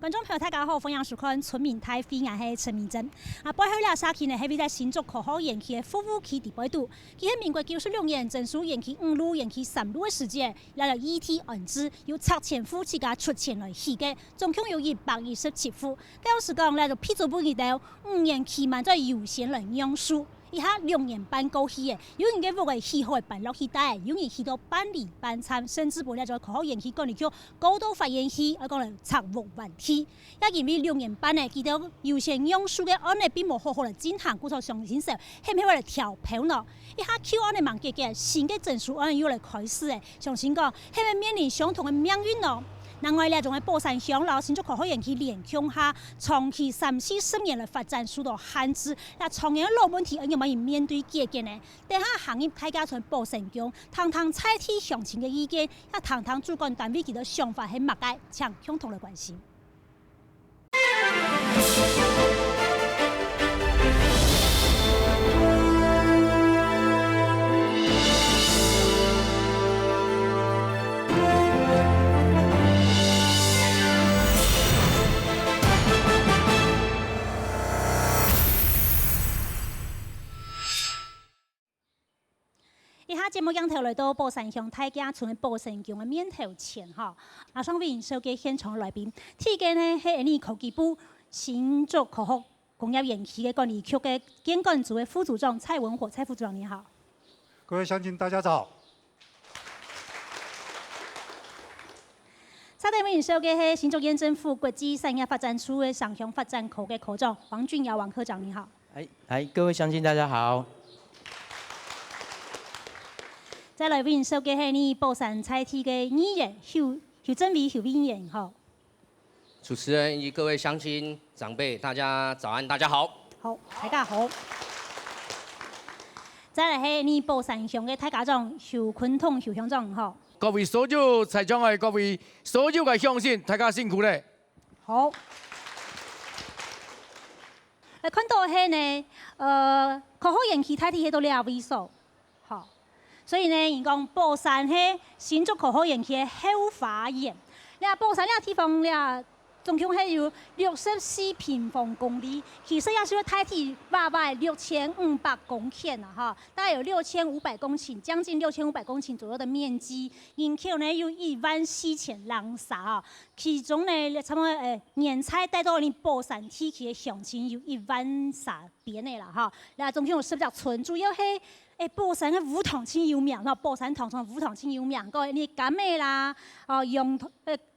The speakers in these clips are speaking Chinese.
观众朋友大家好，欢迎收看《村民台飞》，我是陈明珍。背后了沙期呢，係在新竹科學園區的服務區地背度。佢喺民國96年正式園區5路、園區3路的時間，來了ET安置，由拆遷戶自家出錢來起嘅，總共有127戶。當時講咧就批准本到5年期滿再優先來用書。以下2年半過去嘅，有人嘅屋嘅喜好辦落去帶，有人去到辦理辦參，甚至乎咧就科學園區講嚟叫高度發現區，講嚟拆屋問題。也因為2年半呢，見到優先用書嘅案例並冇好好嚟進行，故作上先生係咪為嚟調票呢？一下 Q 案嘅問嘅新嘅證書案又嚟開始嘅，相信講係咪面臨相同嘅命運呢？另外咧，仲喺寶山鄉老新竹科學園區連強下長期30-40年嘅發展受到限制，那長年嘅老問題要乜嘢面對解決呢？等下行業大家從寶山鄉堂堂採取鄉親嘅意見，也堂堂主管單位佢嘅想法係乜嘅，請共同來關心。以下節目鏡頭來到寶山鄉大家村的寶山宮的面頭前哈，上位收嘅現場來賓，第一個呢係呢科技部新竹科學工業園區嘅管理局嘅監管組的副組長蔡文火，蔡副組長你好。各位鄉親大家早。沙地為收嘅係新竹縣政府國際產業發展處嘅上鄉發展科嘅科長王俊堯王科長你好。各位鄉親大家好。再來為收嘅係呢寶山採體嘅議員邱正偉邱議員好。主持人以及各位鄉親長輩，大家早安，大家好。好，大家好。再來係呢寶山鄉嘅大家長邱坤彤邱鄉長好。各位所有在場嘅各位所有嘅鄉親，大家辛苦咧。好。看到係呢，科學園區採體係到2位數，好。所以呢，人講寶山係新竹科學園區嘅後花園。你話寶山呢個地方，你話總共係有64平方公里，其實也是要採體6500公頃啊，哈，大概有6500公頃，將近6500公頃左右的面積。人口呢有14000人啥，其中呢差不多年菜帶到你寶山地區嘅鄉親有13000邊嘅啦，哈。嗱，總共有10個村，主要係。寶山嘅梧桐青有名，寶山糖廠梧桐青有名，個你柑咩啦，用橄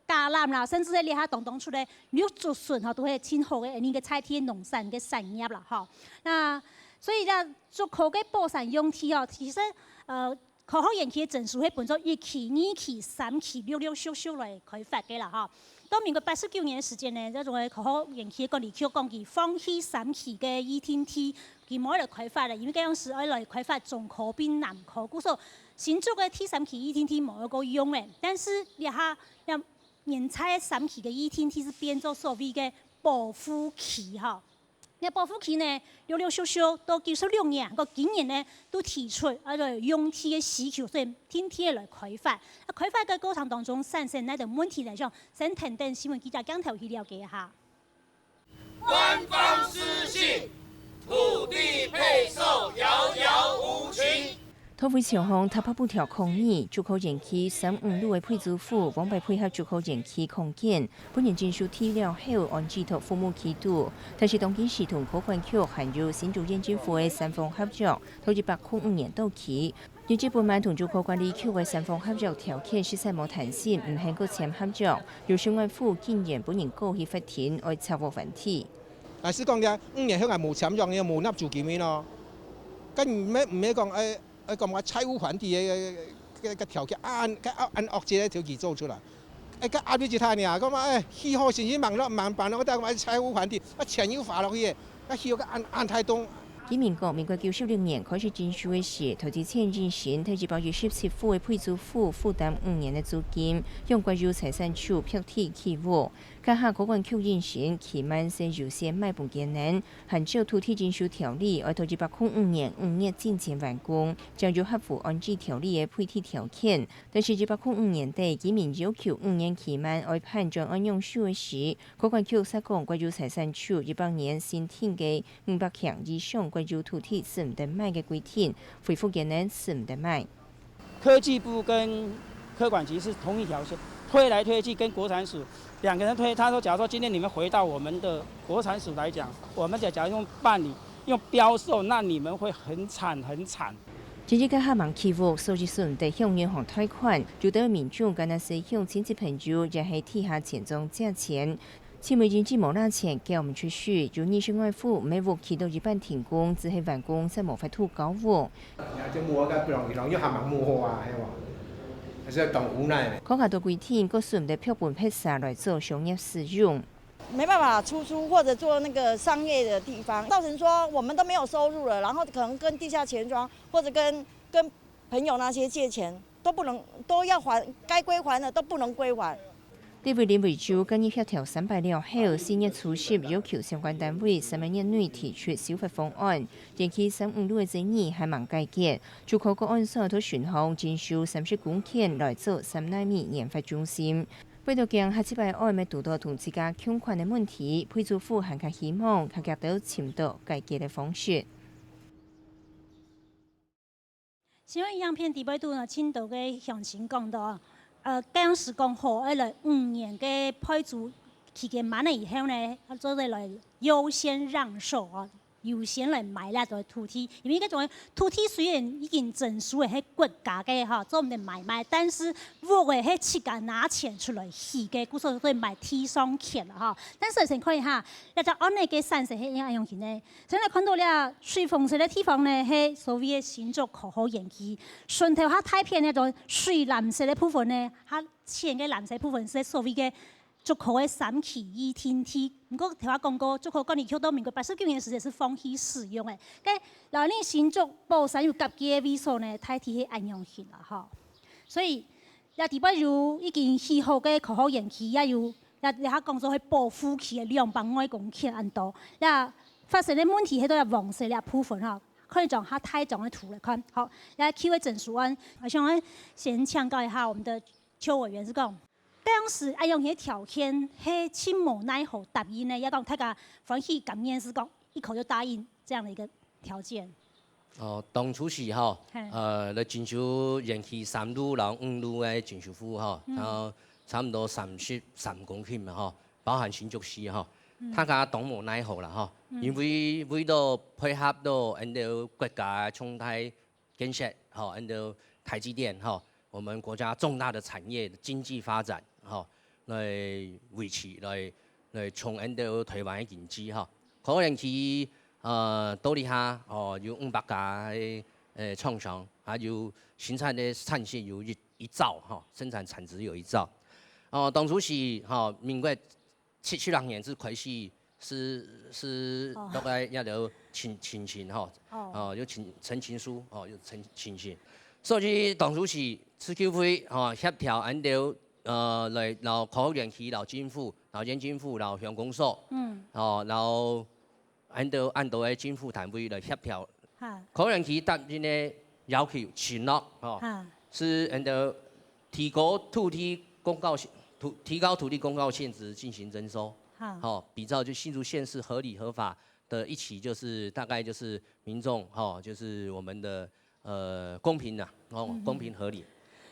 欖啦，甚至係你下當出嚟綠竹筍，都係青好嘅呢個採體農產嘅產業啦，哈。那所以咧，做科嘅寶山用地其實科學園區嘅證書係分作1期、2期、3期，陸續續來開發嘅啦，哈。到民國89年嘅時間呢，就仲係科學園區管理局講佢放棄3期嘅ETT，佢冇嚟開發啦，因為嗰陣時愛來開發中科並南科，故所新竹嘅第3期ETT冇一個用嘅，但是你下現在3期嘅ETT是變做所謂嘅保護期哈。那保護期呢，陸續到96年，個今年呢都提出用地嘅需求，所以天天來開發。開發嘅過程當中產生那種問題嚟講，先等新聞記者鏡頭去了解一下。官方失信，土地配售遙遙無期。土匪朝向台北布條抗議，竹科園區35路的配租戶往被配合竹科園區擴建，本年證書提了後按指頭父母期度，但是當期時同科管局含有新竹縣政府的3方合作，到1805年到期。業者本晚同竹科管理局的3方合作條件實在冇彈性，唔肯個簽合作，由相關府竟然本年告去法庭來查獲問題。但是講嘅5年向係冇簽約嘅，冇納租金嘅咯，跟唔係講咁話財務還地嘅條件按惡者嘅條件做出來，個壓力就太呢，咁話氣候先至忙辦咯，但係話財務還地，錢要花落去嘅，氣候按太多。喺民國96年開始徵收嘅時，投資前進行推至8月17戶嘅配租戶負擔5年嘅租金，用國有財產處標題起戶。家下国管局认成期满先优先卖本艰难，按照土地征收条例，要到205年5月之前完工，将要合乎安置条例的配套条件。但是205年底，居民要求5年期满要判转按用数时，国管局施工国有财产处200年新添嘅500项以上国有土地是唔得卖嘅规定，恢复艰难是唔得卖。科技部跟科管局是同一条线，推来推去跟国产署2个人推。他说，假如说今天你们回到我们的国产署来讲，我们假如用办理、用标售，那你们会很惨很惨。今日家下忙起屋，所以顺得向银行贷款，就得民众跟那些向亲戚朋友也系替下钱庄借钱。青梅经济冇拿钱叫我们出去，就逆性外付，每屋起到一半停工，只系完工才冇法度搞屋。即冇啊，不容易，人要行埋冇好啊，係嘛？還是當無奈。考下到規定，個順得票本披薩來做商業使用。没办法出租或者做那个商业的地方，造成说我们都没有收入了，然后可能跟地下钱庄或者跟朋友那些借钱都要还，该归还的都不能归还。地委林委主今日協調3百了後，4月初10要求相關單位3日內提出修法方案，延期35路的爭議還蠻解決。就靠個案所都選項徵收30公頃來做3奈米研發中心。為到將下禮拜二咪讀到同自家欠款的問題，配租府還較希望佢夾到尋到解決的方式。新聞影片第八度呢，青島嘅詳情講到。當時講好，來5年嘅配租期間滿了以後呢，做嚟來優先讓售啊，優先來買那種土地，因為嗰種土地雖然已經證書係國家嘅哈，做唔得買賣，但是我嘅係自家拿錢出來起嘅，故所以買地上權啦哈。但是先看一下，一隻安尼嘅山勢係點樣用起呢？現在看到了水豐水嘅地方呢，係所謂嘅新竹口號園區，順頭下太平那種水藍色嘅部分呢，它淺嘅藍色部分是所謂嘅竹口嘅3期2天梯。不過頭下講過，竹口嗰年到民國89年時是放棄使用嘅。咁來年新竹寶山有夾嘅位數呢，太體係安用起啦哈。所以也第八有已經起好嘅口號園區，也有也下講做係保護區嘅200公頃安多。也發生嘅問題喺度係黃色嘅部分哈。可以從它太長的圖來看，好，來 Q 嘅整數案，我想先強調一下我們的邱委員是講，當時按用嘅條件係親無奈何答應呢，也講大家歡喜感恩是講一口就答應這樣的一個條件。哦，當初是吼，來徵收園區3路、5路嘅徵收府吼，然後差唔多33公頃嘛吼，包含新竹市吼。大家當無奈何啦吼，因為為咗配合到按照國家重大建設吼，按照台積電吼，我們國家重大的產業經濟發展吼，來維持來從按照台灣嘅經濟吼，可能佢到底下哦有500家嘅廠商，還有生產的產線有1兆吼，生產產值有1兆，哦當初是吼民國76年是開始是大概要有請請吼，有陳情書，有陳情，所以當初是市區會協調按照來到考園區到政府，到縣政府到鄉公所，然後按照嘅政府單位來協調，考園區答應嘅要求承諾，是按照提高土地公告限值進行徵收，比照就新竹縣市合理合法的一期，就是大概就是民眾就是我們的公平啦，公平合理。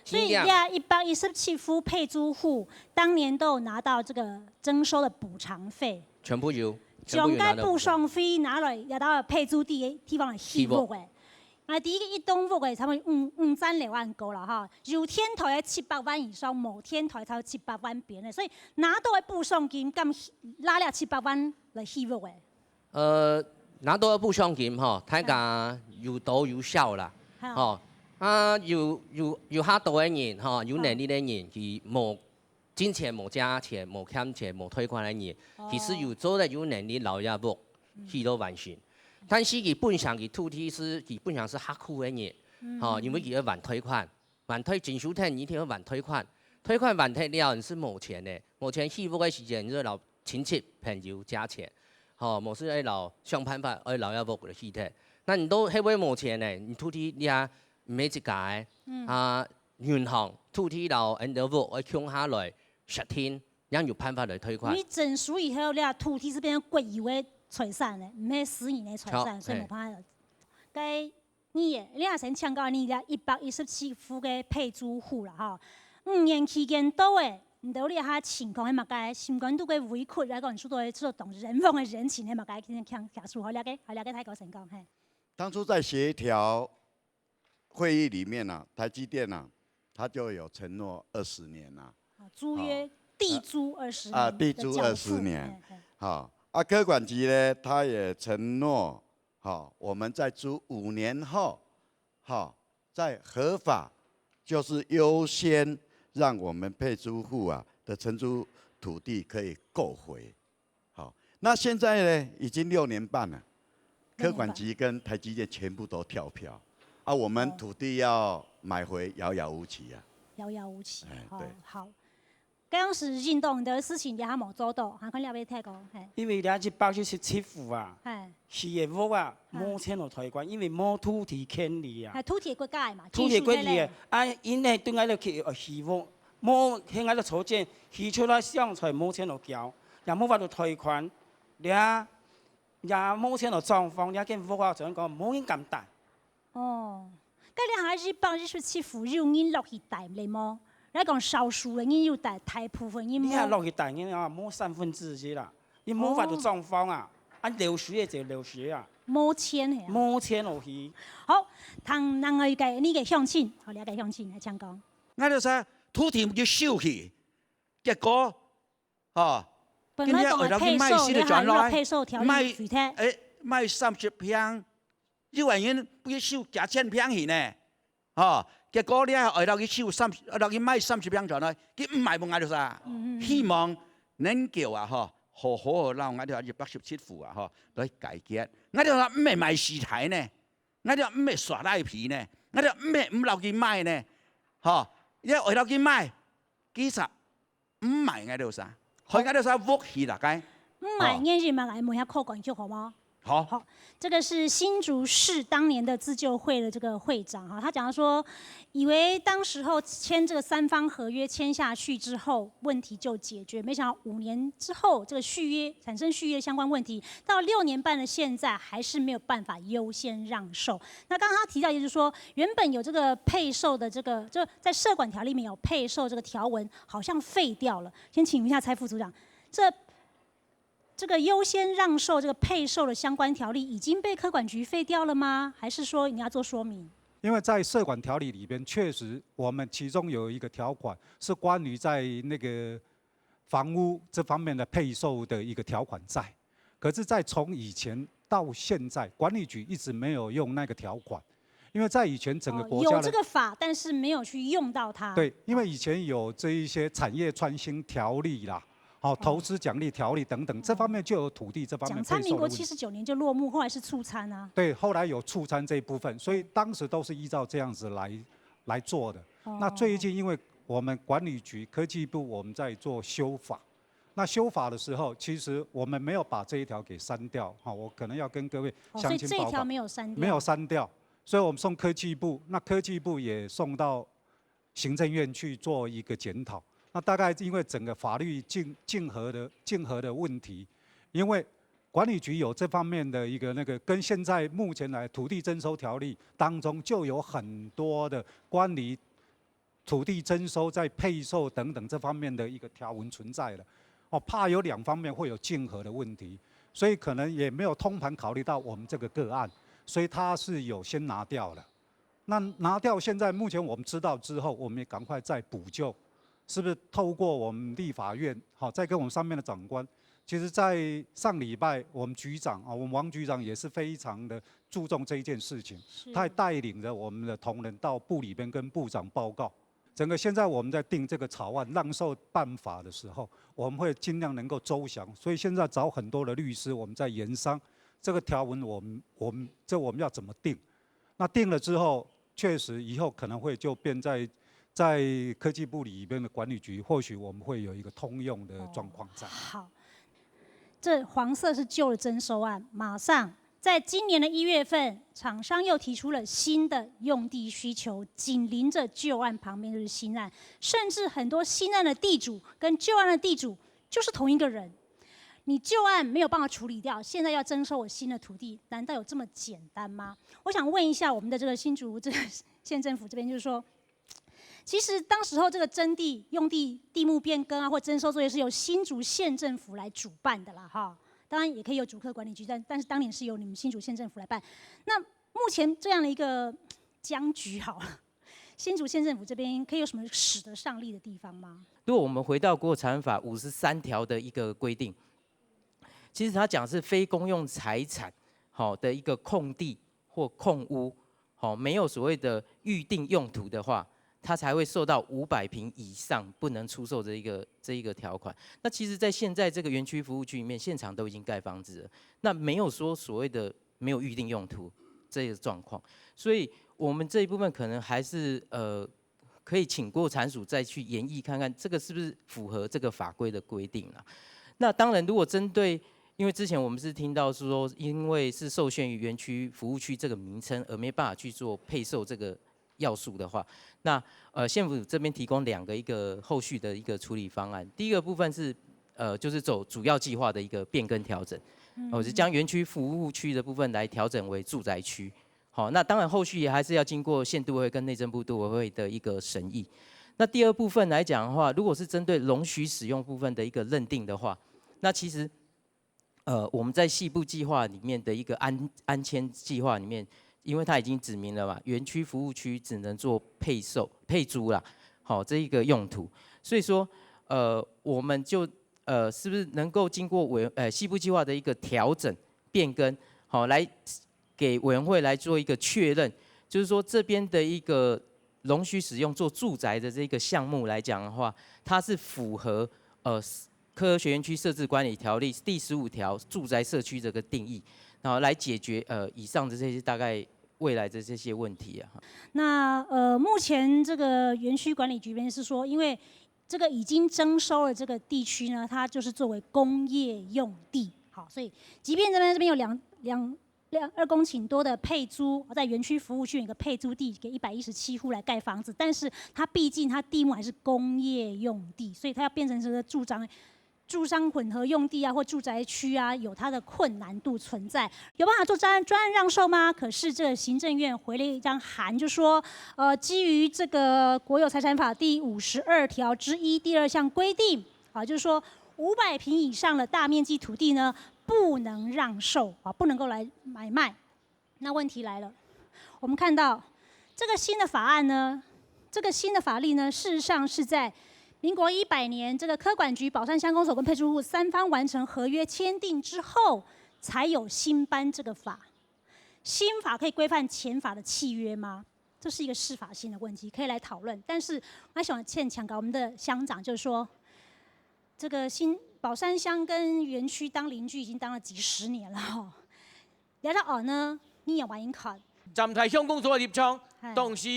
所以117戶配租戶當年都有拿到這個徵收的補償費，全部有。將該補償費拿來也到配租地方嚟起屋嘅。第一個一棟屋嘅差唔多5.2萬個啦哈，有天台嘅700萬以上，冇天台才有700萬邊嘅，所以拿到嘅補償金咁拿了700萬嚟起屋嘅。拿到嘅補償金大家有多有少啦，有較多嘅人有能力嘅人，佢冇金錢冇加錢冇欠錢冇退款嘅人，其實有做得有能力留一屋去到完成。但是佢本上嘅土地是佢本上是客戶嘅嘢，因為佢要還退款，還退徵收廳，你要還退款，退款還退了，你是冇錢嘅，目前起屋嘅時間，就是留親戚朋友加錢，吼，無是愛留想辦法愛留一屋嘅起體。那你都迄位目前呢，你土地你啊每一屆銀行土地留人哋屋愛搶下來10天，讓有辦法來退款。你整數以後，你啊土地是變成國有嘅財產咧，唔係私人嘅財產，所以冇辦法。該你也先搶到你嘅117戶嘅配租戶啦，吼，5年期間到誒，唔到你下情況係乜嘅？新冠都嘅委屈來講，出到做懂人風嘅人情係乜嘅？今天講述好了解太高成功嘿。當初在協調會議裡面啊，台積電啊，他就有承諾20年啦。租約地租20年。啊，地租20年。好，科管局呢，他也承諾，好，我們在租5年後，好，在合法，就是優先讓我們配租戶啊的承租土地可以購回。好，那現在呢，已經6年半了。科管局跟台積電全部都跳票，我們土地要買回遙遙無期啊！遙遙無期，對，好。當時運動的事情你還冇做到，還可以了解太高。因為了117戶啊，是嘅屋啊，冇錢落退款，因為冇土地權利啊。土地國家的嘛，土地權利啊，因為對我哋去起屋，冇喺我哋籌建，起出來上財冇錢落交，又冇法度退款，也冇錢落狀況，你見屋啊，就講冇人咁大。哦，咁你係117戶有人落去帶嚟麼？你講少數嘅人有帶，大部分人冇。你係落去帶人啊，冇1/3啦，你冇法度狀況啊，流水就流水啊。冇錢係啊。冇錢落去。好，同人嘅嘅呢個鄉親，好了解鄉親嚟講講。我就說土地要收去，結果，本來講嘅配售，你係落配售條例具體。賣30平，有人不要收價1000平去呢，結果你係落去收落去賣30平上來，佢唔賣冇嗌到啥。希望能夠啊，好讓我哋117戶啊，來解決。我哋話唔係賣屍體呢，我哋話唔係耍賴皮呢，我哋話唔落去賣呢，一落去賣，其實唔賣嗌到啥。開嗰啲啥武器啦，該。買年日嘛，我要扣管就好嗎？好，这个是新竹市当年的自救会的这个会长哈，他讲说，以为当时候签这个3方合约签下去之后，问题就解决，没想到5年之后，这个续约产生续约相关问题，到6年半的现在还是没有办法优先让售。那刚刚他提到，也就是说，原本有这个配售的这个，就在社管条例里面有配售这个条文，好像废掉了。先请问一下蔡副组长，这个优先让售、这个配售的相关条例已经被科管局废掉了吗？还是说你要做说明？因为在社管条例里边，确实我们其中有一个条款是关于在那个房屋这方面的配售的一个条款在，可是，在从以前到现在，管理局一直没有用那个条款，因为在以前整个国家有这个法，但是没有去用到它。对，因为以前有这一些产业创新条例啦。投资奖励条例等等，这方面就有土地这方面配售的问题。民国79年就落幕，后来是促参啊。对，后来有促参这一部分，所以当时都是依照这样子来做的。那最近因为我们管理局科技部我们在做修法，那修法的时候，其实我们没有把这一条给删掉。我可能要跟各位乡亲报告。所以这一条没有删掉。没有删掉，所以我们送科技部，那科技部也送到行政院去做一个检讨。那大概因为整个法律竞合的问题，因为管理局有这方面的一个那个，跟现在目前来土地征收条例当中就有很多的关于土地征收在配售等等这方面的一个条文存在了，怕有2方面会有竞合的问题，所以可能也没有通盘考虑到我们这个个案，所以它是有先拿掉了。那拿掉，现在目前我们知道之后，我们也赶快再补救。是不是透过我们立法院，再跟我们上面的长官，其实，在上礼拜我们局长我们王局长也是非常的注重这一件事情，他也带领着我们的同仁到部里边跟部长报告。整个现在我们在定这个草案让售办法的时候，我们会尽量能够周详，所以现在找很多的律师，我们在研商这个条文，我们要怎么定？那定了之后，确实以后可能会就变在在科技部里面的管理局，或许我们会有一个通用的状况在。好，这黄色是旧的征收案，马上在今年的1月份，厂商又提出了新的用地需求，紧邻着旧案旁边就是新案，甚至很多新案的地主跟旧案的地主就是同一个人。你旧案没有办法处理掉，现在要征收我新的土地，难道有这么简单吗？我想问一下我们的这个新竹这个县政府这边，就是说，其实当时候这个征地、用地、地目变更啊，或征收作业是由新竹县政府来主办的啦，哈。当然也可以由竹科管理局，但是当年是由你们新竹县政府来办。那目前这样的一个僵局，好了，新竹县政府这边可以有什么使得上力的地方吗？如果我们回到国有财产法53条的一个规定，其实它讲是非公用财产好的一个空地或空屋，好没有所谓的预定用途的话，它才会受到500坪以上不能出售这一个条款。那其实，在现在这个园区服务区里面，现场都已经盖房子了，那没有说所谓的没有预定用途这个状况，所以我们这一部分可能还是可以请国产署再去研议看看，这个是不是符合这个法规的规定啦。那当然，如果针对因为之前我们是听到是说，因为是受限于园区服务区这个名称，而没办法去做配售这个要素的话，那县府这边提供一个后续的一个处理方案。第一个部分是就是走主要计划的一个变更调整，是将园区服务区的部分来调整为住宅区。好，那当然后续也还是要经过县都委会跟内政部都委会的一个审议。那第二部分来讲的话，如果是针对容许使用部分的一个认定的话，那其实我们在细部计划里面的一个安迁计划里面，因为它已经指明了嘛，园区服务区只能做配租啦，好这一个用途，所以说我们就是不是能够经过细部计划的一个调整变更，好来给委员会来做一个确认，就是说这边的一个容许使用做住宅的这个项目来讲的话，它是符合科学园区设置管理条例第15条住宅社区这个定义，然后来解决以上的这些大概未来的这些问题啊。那目前这个园区管理局边是说，因为这个已经征收了这个地区呢，它就是作为工业用地，好，所以即便这边有2公顷多的配租，在园区服务区有一个配租地给117户来盖房子，但是它毕竟它地目还是工业用地，所以它要变成这个住商混合用地啊，或住宅区啊，有它的困难度存在。有办法做专案让售吗？可是这个行政院回了一张函，就说，基于这个国有财产法第52条之1第2项规定，啊，就是说500坪以上的大面积土地呢，不能让售啊，不能够来买卖。那问题来了，我们看到这个新的法案呢，这个新的法律呢，事实上是在民国100年，这个科管局、宝山乡公所跟配租户3方完成合约签订之后，才有新颁这个法。新法可以规范前法的契约吗？这是一个适法性的问题，可以来讨论。但是我还想强调我们的乡长，就是说，这个宝山乡跟园区当邻居已经当了几十年了哈。聊到呢，你也玩一看。站在乡公所的立场，同时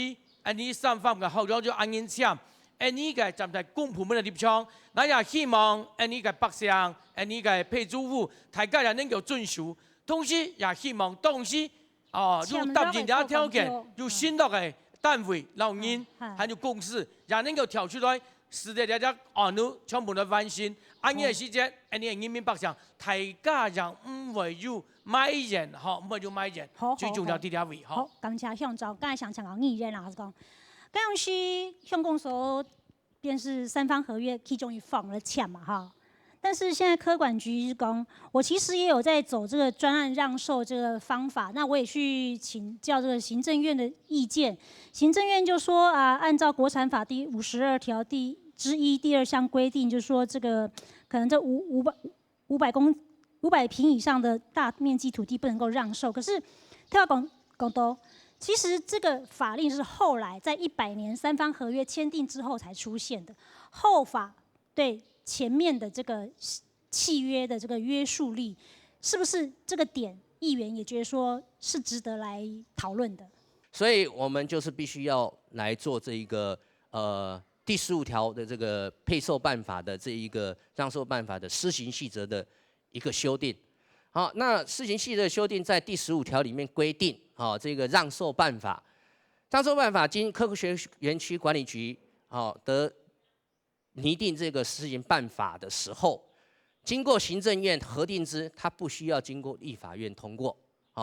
你3方嘅後長就安印簽。你嘅站在公部門嘅立場，那也希望你嘅北鄉、你嘅配租戶，大家也能夠遵守。同時也希望當時如答應了條件，有新落嘅單位、老人，還有公司，也能夠跳出來，使得大家全部都翻新。安嘅時間，你人民北鄉，大家也唔會有買人，唔會有買人，最重要啲兩位。好，感謝鄉長，剛才想講議員啊，講。高雄市乡公所便是3方合約其中一方的簽嘛哈，但是現在科管局講，我其實也有在走這個專案讓售這個方法，那我也去請教這個行政院的意見，行政院就說按照國產法第52條之1第2項規定，就說這個可能這500坪以上的大面積土地不能夠讓售，可是他要講到。其實這個法令是後來在100年3方合約簽訂之後才出現的，後法對前面的這個契約的這個約束力，是不是這個點議員也覺得說是值得來討論的？所以我們就是必須要來做這一個第15条的这个配售办法的这一个让售办法的施行细则的一个修订。好，那施行细则的修订在第15条里面规定，这个让售办法经科学园区管理局的拟定这个施行办法的时候，经过行政院核定之，它不需要经过立法院通过，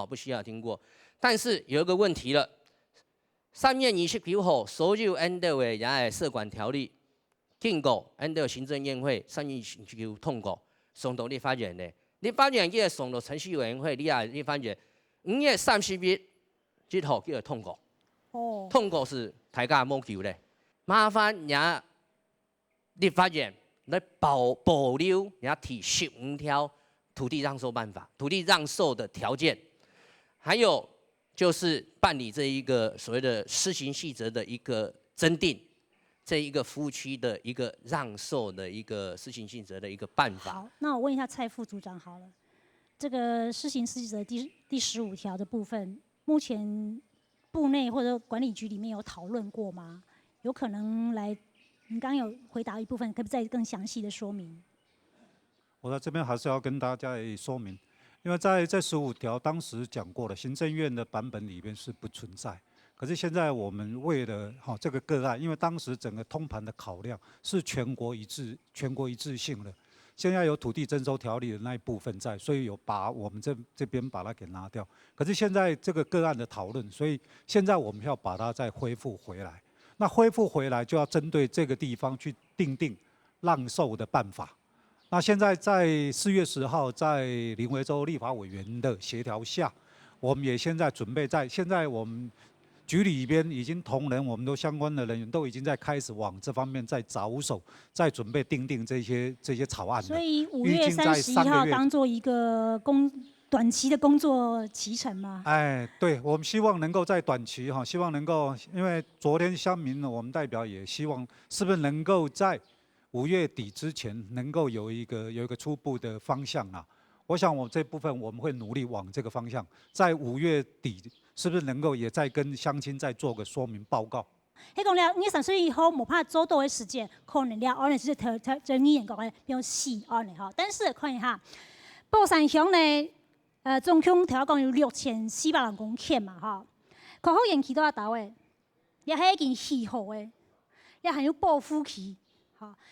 不需要经过。但是有一个问题了。3月29号，所有按照的也设管条例经过按照行政院会3月29号通过，送到立法院的。立法院叫送到程序委员会，立法院5月30日之后叫通过。通过是大家冇求的，麻烦也立法院来保留也第15条土地让售办法、土地让售的条件，还有。就是办理这一个所谓的施行细则的一个增订，这一个服务区的一个让售的一个施行细则的一个办法。好，那我问一下蔡副组长好了，这个施行细则第15条的部分，目前部内或者管理局里面有讨论过吗？有可能来，你刚刚有回答一部分，可不可以再更详细的说明？我在这边还是要跟大家说明。因为在这15条当时讲过了，行政院的版本里面是不存在。可是现在我们为了这个个案，因为当时整个通盘的考量是全国一致性的，现在有土地征收条例的那一部分在，所以有把我们这边把它给拿掉。可是现在这个个案的讨论，所以现在我们要把它再恢复回来。那恢复回来就要针对这个地方去定让售的办法。那现在在4月10号，在林维洲立法委员的协调下，我们也现在准备现在我们局里边已经同仁，我们都相关的人员都已经在开始往这方面在着手，在准备定这些草案了。所以5月31号当做一个短期的工作期程吗？对，我们希望能够在短期希望能够，因为昨天乡民呢，我们代表也希望是不是能够在5月底之前能够有一个初步的方向啊，我想我这部分我们会努力往这个方向，在5月底是不是能够也再跟乡亲再做个说明报告？迄讲了，你31号冇怕做到的时间，可能了，可能是争议讲的比较细案的哈。但是看一下，宝山乡呢，总共头讲有6400人公顷嘛哈，括好延期都要到的，也係一件喜好的，也還有保護期。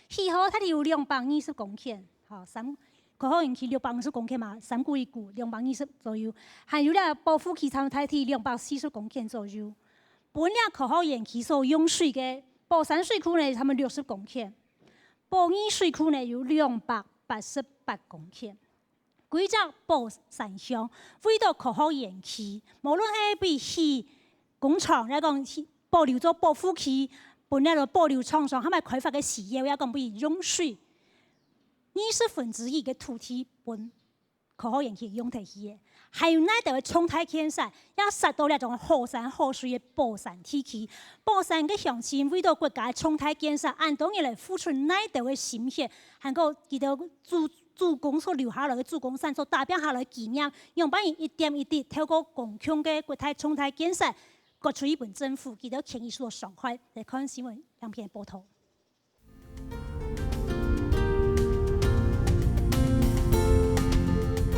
喜好它有220公頃，括好延期650公頃嘛，3句1句220左右，還有了保護期差唔多240公頃左右。本了括好延期所用水嘅寶山水庫呢，他們60公頃，寶二水庫呢有288公頃。規則寶山鄉為到括好延期，無論係比起工廠來講，保留咗保護期。本來就保留廠商，他們開發嘅事業要講比用水1/20嘅土地本括好延期用得起嘅，還有那度嘅生態建設，也殺到了種好山好水嘅寶山地區。寶山嘅鄉親為到國家嘅生態建設，按當然嚟付出那度嘅心血，還有佢哋主公所留下來嘅主公產所打拼下來嘅紀念，用把一點一滴透過共享嘅國泰生態建設。各處日本政府，佢哋權益所傷害，嚟看新聞兩篇報道。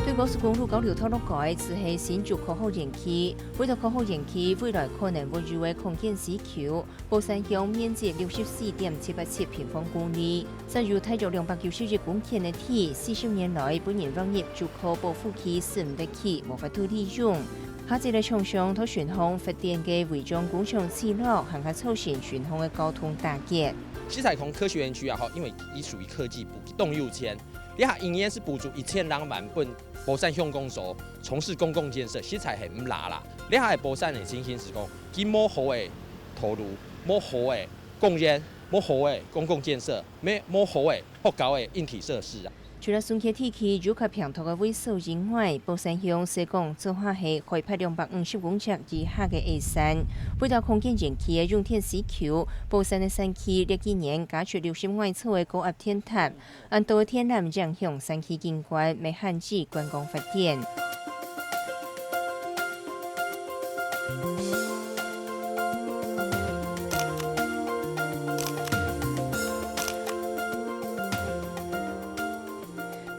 對高速公路交流道路改，只係新竹括好延期，為到括好延期，未來可能會入嘅擴建市區，寶山鄉面積64.787平方公里，實有大約291公頃嘅地，40年來本年讓業就靠保護區使唔得起，無法度利用。下一個廠商同巡航發電嘅違章工廠記錄，還係造成巡航嘅交通打擊。西彩虹科學園區因為已屬於科技部動用錢，你下營業是補助1000萬本寶山鄉公所從事公共建設，實在係唔拿啦。你下寶山嘅情形是講，佢冇好嘅投入，冇好嘅貢獻，冇好嘅公共建設，冇好嘅學校嘅硬體設施啊。除了松溪地區繞及平頭嘅維修以外，寶山鄉施工做下係開闢250公尺以下嘅下山，為到擴建延期嘅用電市區，寶山嘅山區歷幾年加出60外側嘅高壓天塔，按道嘅天纜將向山區景觀，未限制觀光發電。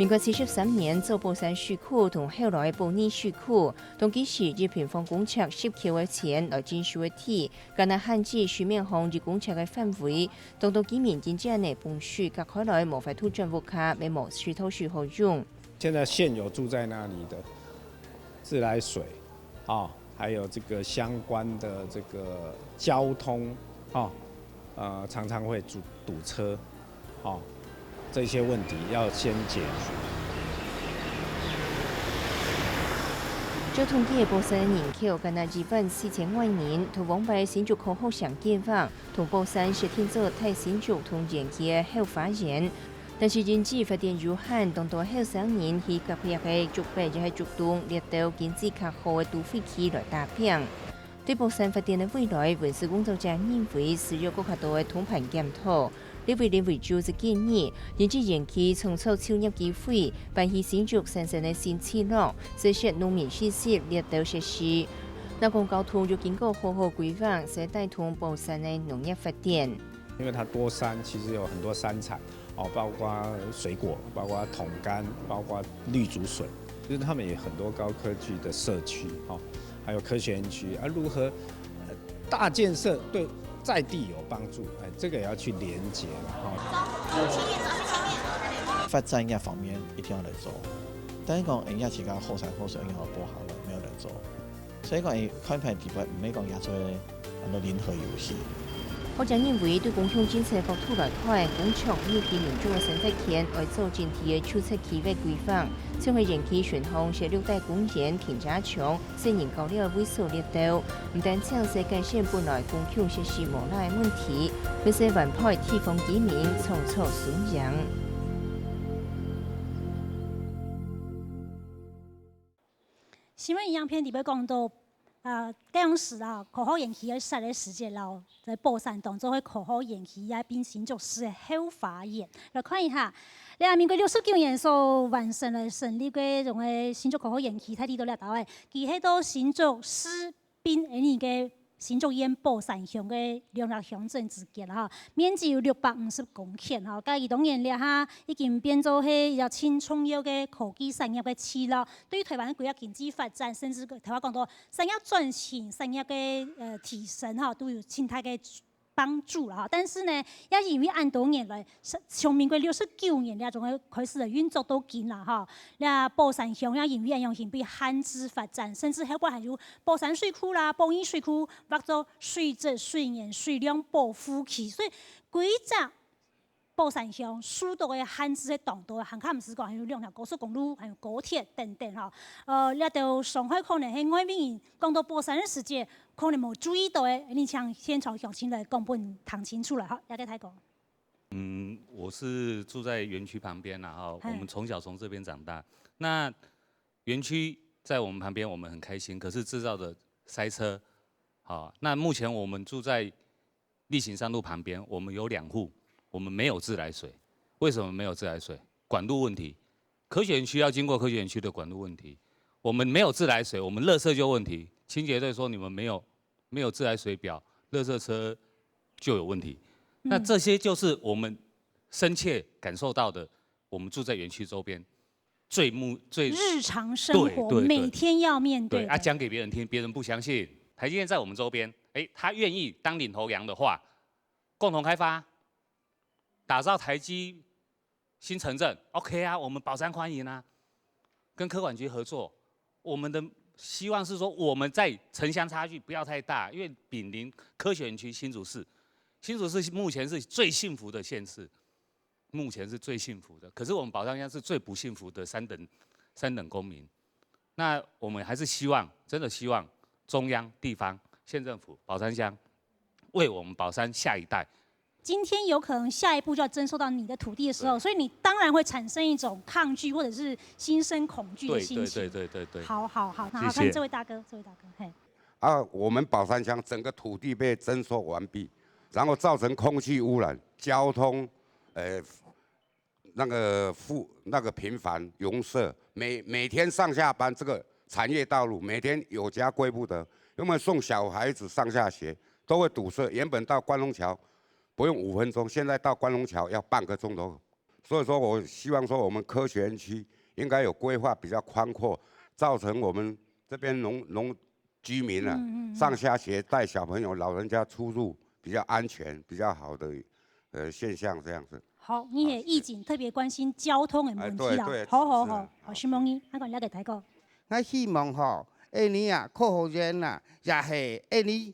民国43年做宝山水库同后来宝尼水库，当其时以平方公尺10扣的钱来征收的铁，敢若限制水面上2公尺的范围，当到居民真正的泵水隔开来无法土转屋卡，没冇水土水好用。现在现有住在那里的自来水，还有这个相关的这个交通，常常会堵车，这些问题要先解决。交通局宝山人口敢若24000万人，同往北新竹口后上计划，同宝山是天做太新竹同延期的后发展。但是人口发展有限，当到后3年去甲配的竹北就系竹东列到经济较好的都会区来打拼。对宝山发展的未来，文史工作者认为需要更较多的通盘检讨。立委林伟洲就建议，引进延期重操产业机会，办起新竹山上的新气落，设设农民设施列到设施。那公交通就经过好好规划，sẽ带动宝山的农业发展。因为它多山，其实有很多山产。包括水果，包括桶柑，包括绿竹笋，就是他们也很多高科技的社区，还有科学园区如何大建设对在地有帮助，这个也要去连结了发展业方面一定要来做，但是讲人家自家后山后水已经好播好了，没有人做，所以讲看牌地位唔係講也做很多聯合遊戲。我就認為對共享政策角度來看，工廠要其民眾嘅生態權來做整體嘅出測企劃規劃，將會延期順項是6大公園停車場，雖然高了位數列到，唔但將世界線本來共享設施無賴問題，而且環派地方居民創造損陽。新闻营养片里边讲到，当时考好延期嘅实嘅时间咯，在宝山当中会考好延期啊，变新竹市嘅后发言。来看一下，民国69年所完成嘅成立嘅种嘅新竹考好延期，睇啲都列到嘅，其喺到新竹市并呢嘅新竹县宝山乡嘅两个乡镇之间啦，面积有650公顷哈，甲伊当然咧哈，已经变做係有新创业嘅科技产业嘅市咯。对于台湾规划经济发展，甚至台湾讲到产业转型、产业嘅提升哈，都有清大嘅帮助啦哈。但是呢，也因为按多年来，从民国69年那种嘅开始的运作到今啦哈，那宝山乡也因为样型被限制发展，甚至还包含有宝山水库啦、宝义水库，或者水质、水源、水量保护区，所以规则宝山乡许多嘅限制喺当中，行卡唔是讲还有2条高速公路，还有高铁等等哈。那到上海可能喺外面人讲到宝山嘅世界，可能冇注意到嘅，你像先从乡亲来讲本谈清楚了哈，也给他讲。我是住在园区旁边啦，我们从小从这边长大。那园区在我们旁边，我们很开心，可是制造的塞车。那目前我们住在力行山路旁边，我们有2户。我们没有自来水，为什么没有自来水？管路问题。科学园区要经过科学园区的管路问题。我们没有自来水，我们垃圾就有问题。清洁队说你们没有自来水表，垃圾车就有问题。那这些就是我们深切感受到的，我们住在园区周边最日常生活每天要面对。对讲给别人听，别人不相信。台积电在我们周边，他愿意当领头羊的话，共同开发。打造台积新城镇 ，OK 啊，我们宝山欢迎啊，跟科管局合作，我们的希望是说我们在城乡差距不要太大，因为毗邻科学园区新竹市，新竹市目前是最幸福的县市，目前是最幸福的，可是我们宝山乡是最不幸福的三等公民，那我们还是希望，真的希望中央、地方、县政府、宝山乡为我们宝山下一代。今天有可能下一步就要征收到你的土地的时候，所以你当然会产生一种抗拒或者是心生恐惧的心情。对。好，那好看这位大哥，嘿。我们宝山乡整个土地被征收完毕，然后造成空气污染、交通，那个频繁拥塞，每天上下班这个产业道路每天有家归不得，因为送小孩子上下学都会堵塞，原本到关龙桥不用5分钟，现在到关龙桥要半个钟头。所以说我希望说我们科学园区应该有规划比较宽阔，造成我们这边农居民啊上下学带小朋友、老人家出入比较安全、比较好的现象这样子。好，你也义警特别关心交通的问题啦。好，希望你我讲了解大哥。我希望吼，下年啊，科学园啊，也是下年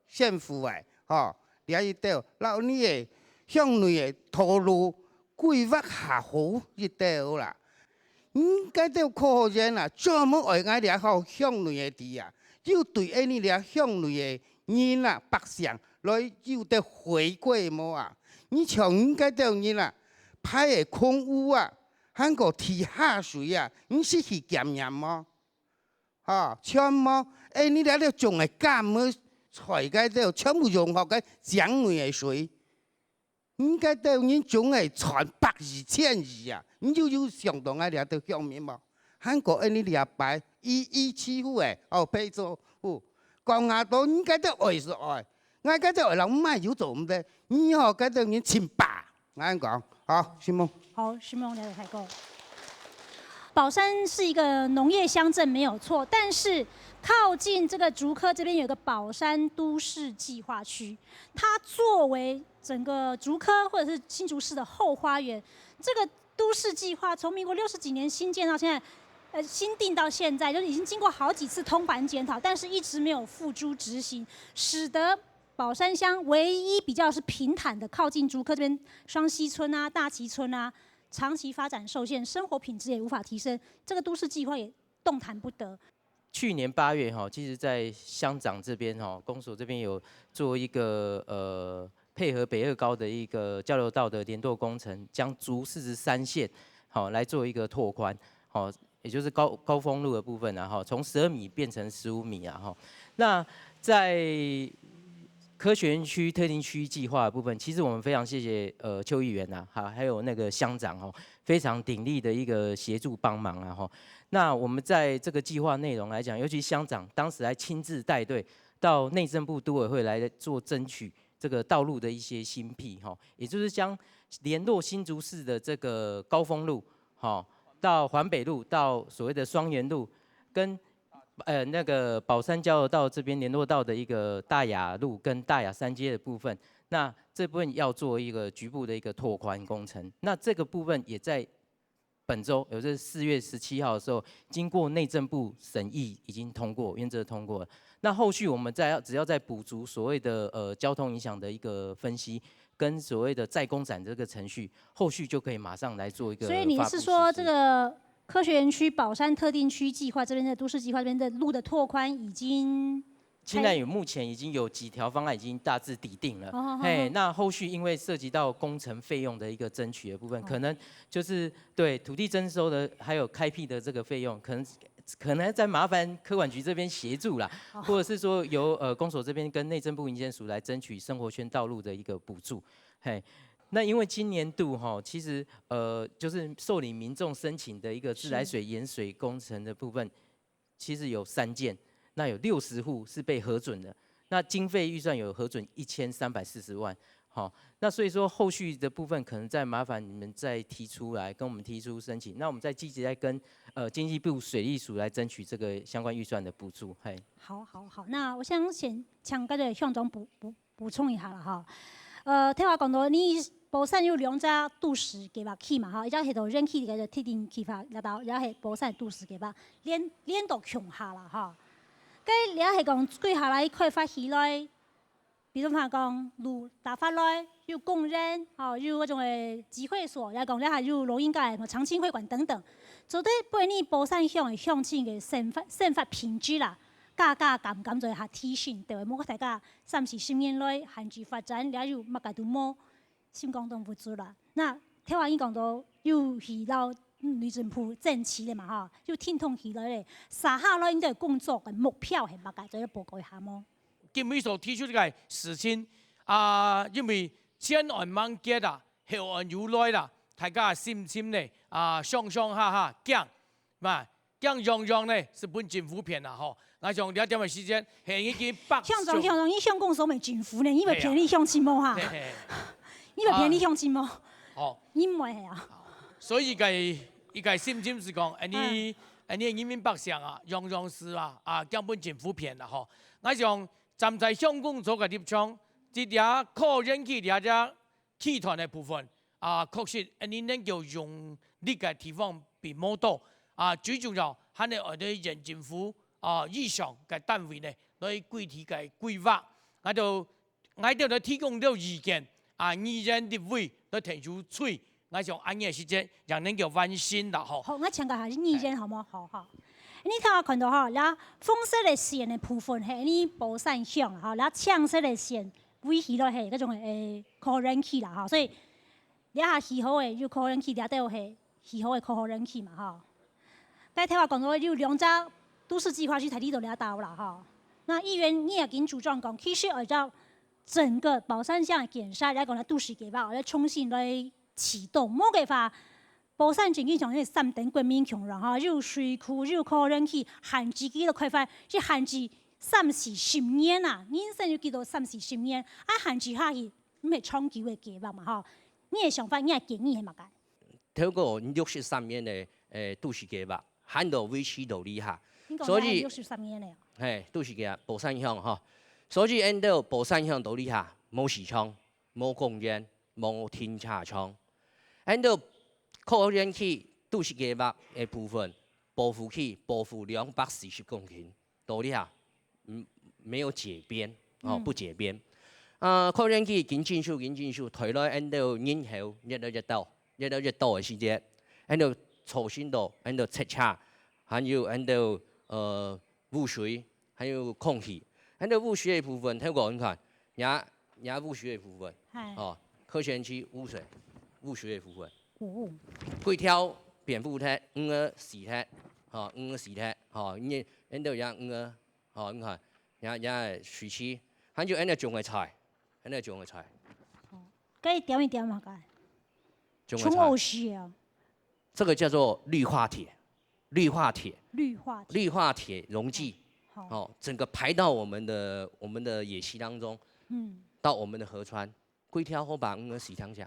县府的吼，了解到老年的向内的道路规划合乎一道啦。该到科学园啊，专门为我了好向内的地啊，就对下年了向内的人啊、百姓来有得回馈么啊？你像应该到人啊，派的空污啊，还个地下水啊，你是去检验吗？全部你了了种的干么菜该到全部融合个江内的水，应该到人种的传120,000啊，你就有相当的了到向面么？还个你了白一欺负的配做讲啊都应该到爱是爱。我觉得人唔有做唔得，你好觉得人清白，我讲好，希望。好，希望了解太够。宝山是一个农业乡镇没有错，但是靠近这个竹科这边有个宝山都市计划区，它作为整个竹科或者是新竹市的后花园，这个都市计划从民国60几年新建到现在。新定到现在，就是已经经过好几次通盘检讨，但是一直没有付诸执行，使得宝山乡唯一比较是平坦的，靠近竹科这边双溪村啊、大旗村啊，长期发展受限，生活品质也无法提升，这个都市计划也动弹不得。去年8月其实在乡长这边公所这边有做一个配合北二高的一个交流道的联络工程，将竹43线来做一个拓宽也就是高峰路的部分从12米变成15米那在科学园区特定区域计划的部分，其实我们非常谢谢邱议员还有那个乡长非常鼎力的一个协助帮忙那我们在这个计划内容来讲，尤其乡长当时还亲自带队到内政部都委会来做争取这个道路的一些新辟也就是将联络新竹市的这个高峰路到环北路，到所谓的双园路，跟那个宝山交流道这边联络到的一个大雅路跟大雅3街的部分，那这部分要做一个局部的一个拓宽工程。那这个部分也在本周，也就是4月17号的时候，经过内政部审议，已经通过，原则通过了。那后续我们只要再补足所谓的交通影响的一个分析。跟所谓的再工展这个程序，后续就可以马上来做一个。所以你是说，这个科学园区宝山特定区计划这边的都市计划这边的路的拓宽已经？现在目前已经有几条方案已经大致拟定了。那后续因为涉及到工程费用的一个争取的部分，可能就是对土地征收的还有开辟的这个费用，可能再麻烦科管局这边协助啦，或者是说由公所这边跟内政部营建署来争取生活圈道路的一个补助。那因为今年度其实就是受理民众申请的一个自来水盐水工程的部分，其实有3件，那有60户是被核准的，那经费预算有核准1340万。那所以说后续的部分可能再麻烦你们再提出来，跟我们提出申请。那我们再积极在跟经济部水利署来争取这个相关预算的补助。好，那我想先请这个向总补充一下啦听我讲到你宝山有2只都市计划起嘛一只系到人气嘅特定计划那到，然后系宝山都市计划连到强下啦咁然后系讲接下来开发起来。比如讲，路打发来有工人，有嗰种嘅集会所，然后讲咧还有录音间、长青会馆等等，做对对你宝山乡嘅乡亲嘅生活品质啦，加敢做下提升，就会冇大家30-10年内限制发展，然后有乜嘢都冇，先讲都不足啦。那聽話已經講到要去到內政部政市嘅嘛要聽通起來咧，撒下來應該工作嘅目標係乜嘢？就要報告一下麼？今日所提出嘅事情因為前岸網結啦，後岸有來啦，大家心咧上下講，嘛講樣咧是本政府騙啦那種2點嘅時間係已經北上。向總，你向公所咪政府呢？因為便宜向親麼你咪便宜向親麼？哦，因为系啊，所以伊个心情是讲，安尼人民百姓啊，样事啊，根本政府骗啦吼。我想站在香港做个立场，这俩可人气俩气团的部分啊，确实安尼能够用力个地方并冇多啊，最重要还係我哋人政府啊以上嘅單位呢，來具體嘅規劃，我哋來提供咗意見啊，議員立委來提出嘴。我想安嘅時間，讓能夠安心啦，吼。好，我請教下意見好冇？好好。你睇我看到吼，嗱棕色嘅線嘅部分係你無散向，吼，嗱橙色嘅線尾起落係嗰種可人氣啦，吼，所以你下氣候嘅要可人氣，你都有係氣候嘅可人氣嘛，吼。但係聽我講到有兩隻都市計劃去睇呢度你到啦，吼。那議員你也跟主張講，其實按照整個寶山鄉嘅建設嚟講，咧都市計劃，我哋重新來啟動，冇辦法。寶山經濟上係3等國民窮人哈，有水庫，有可人氣，限制幾多開發，即限制30-40年啊，人生要幾多30-40年，啊限制下去，唔係長久嘅計劃嘛哈。你嘅想法，你嘅建議係乜嘅？透過63年嘅都市計劃，很多維持到呢下，所以63年嚟。係都市計劃寶山鄉哈，所以按到寶山鄉到呢下冇市場、冇公園、冇停車場，按到可人氣都市計劃嘅部分，保護區保護240公頃，到呢下沒有解邊，哦不解邊。可人氣緊進數，退來按到年後越來越多嘅時間，按到潮汕道，按到塞車，還有按到污水，還有空氣，按到污水嘅部分，睇過你看，也污水嘅部分，哦，可人氣污水嘅部分。幾條蝙蝠踢，5個屎踢，哦，5個屎踢，哦，你度有5個，哦，你看，也水池，還有種嘅菜，種嘅菜。該點一點嘛？該。種嘅菜。啊。這個叫做氯化鐵溶劑，哦，整個排到我們的野溪當中，到我們的河川，幾條好把5個屎湯講。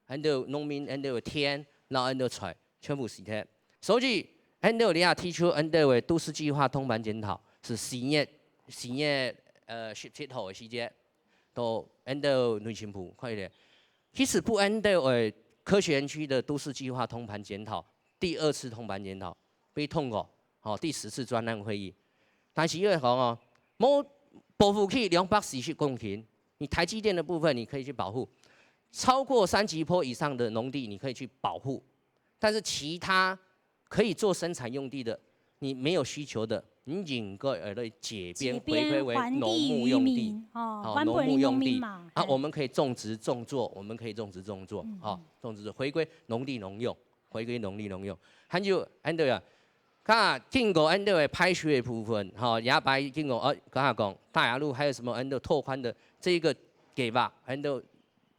按照農民，按照田，然後按照菜，全部洗脫。所以按照你下提出按照嘅都市計劃通盤檢討，是4月17號嘅時間，到按照內政部快點。其實不按照科學園區的都市計劃通盤檢討，第2次通盤檢討被通過，哦，第10次專案會議。但是因為講哦，冇保護區240公頃，你台積電的部分你可以去保護。超過3級坡以上的農地，你可以去保護，但是其他可以做生產用地的，你沒有需求的，你應該解邊回歸為農牧用地，農牧用地啊，我們可以種植種作，種植回歸農地農用，還有按照啊，看經過按照嘅排水嘅部分，也把經過剛才講大雅路還有什麼按照拓寬的這個計劃，按照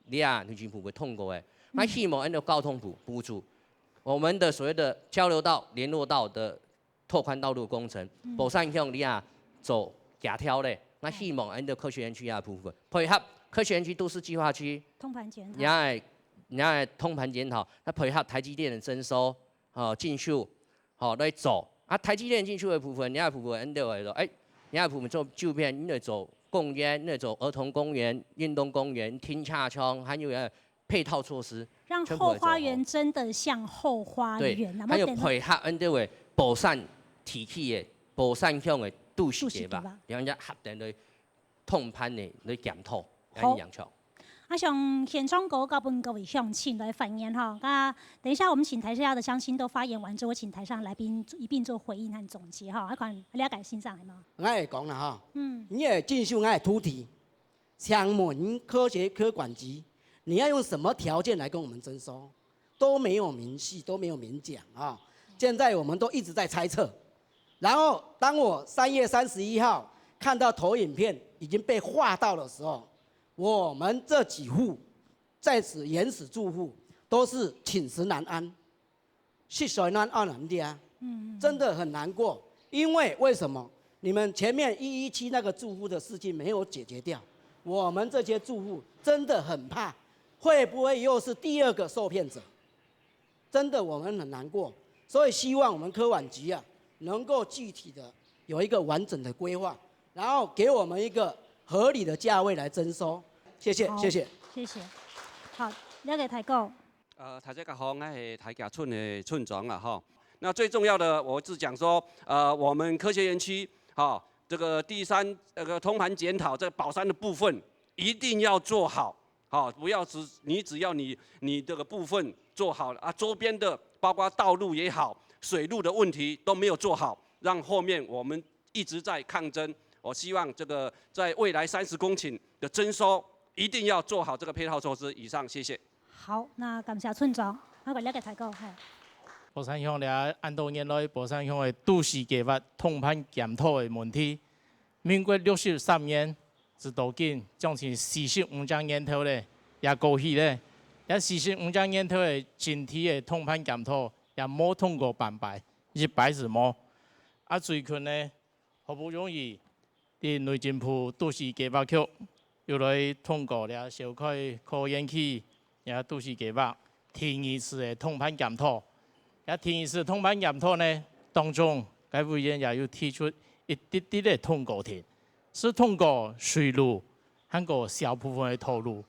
內政部會通過嘅，那希望按照交通部補助我們的所謂的交流道、聯絡道的拓寬道路工程，寶山鄉做假條咧，那希望按照科學園區部分配合科學園區都市計劃區通盤檢討，也通盤檢討，那配合台積電的徵收進駐，來做啊台積電進駐嘅部分，部分按照部分做周邊，因為做。公園那種兒童公園、運動公園、停車場，還有配套措施，讓後花園真的像後花園。還有配合按照個寶山體系嘅寶山鄉嘅都市計劃，讓人合定去通盤嚟檢討，嚟研究。我想現場各位鄉親來發言哈，等一下我們請台下的鄉親都發言完之後，我請台上來賓一並做回應和總結哈。我看了解欣賞係嗎？我係講啦哈，你也進修我係土地，鄉門科管局，你要用什麼條件來跟我們徵收，都沒有明細，都沒有明講啊。現在我們都一直在猜測，然後當我3月31號看到投影片已經被劃到的時候。我們這幾戶在此原始住戶都是寢食難安，睡睡難安的，真的很難過。因為為什麼？你們前面117那個住戶的事情沒有解決掉，我們這些住戶真的很怕会不会又是第二个受骗者？真的我们很难过，所以希望我们科管局啊，能够具体的有一个完整的规划，然后给我们一个合理的价位来征收。谢谢，谢谢，谢谢。好，了解台购。大家好，我是台甲村的村长了哈。那最重要的，我是讲说，我们科学园区，这个第三通盘检讨这个宝山的部分一定要做好，不要只要你这个部分做好了啊，周边的包括道路也好，水路的问题都没有做好，让后面我们一直在抗争。我希望这个在未来30公顷的征收一定要做好这个配套措施。以上，谢谢。好，那感谢村长，我了解台购。宝山乡咧，按照年来宝山乡的都市计划通盘检讨的问题，民国63年至到今，将近45张年头咧，也过去咧，也45张年头的整体的通盘检讨也冇通过办白，一白是冇。啊，最近呢，好不容易，伫内政部都市计划局又来通过了小区科研区也都市计划第二次的通盘检讨。第二次通盘检讨呢，当中该委员也要提出一啲啲的通过点，是通过水路和个小部分的道路，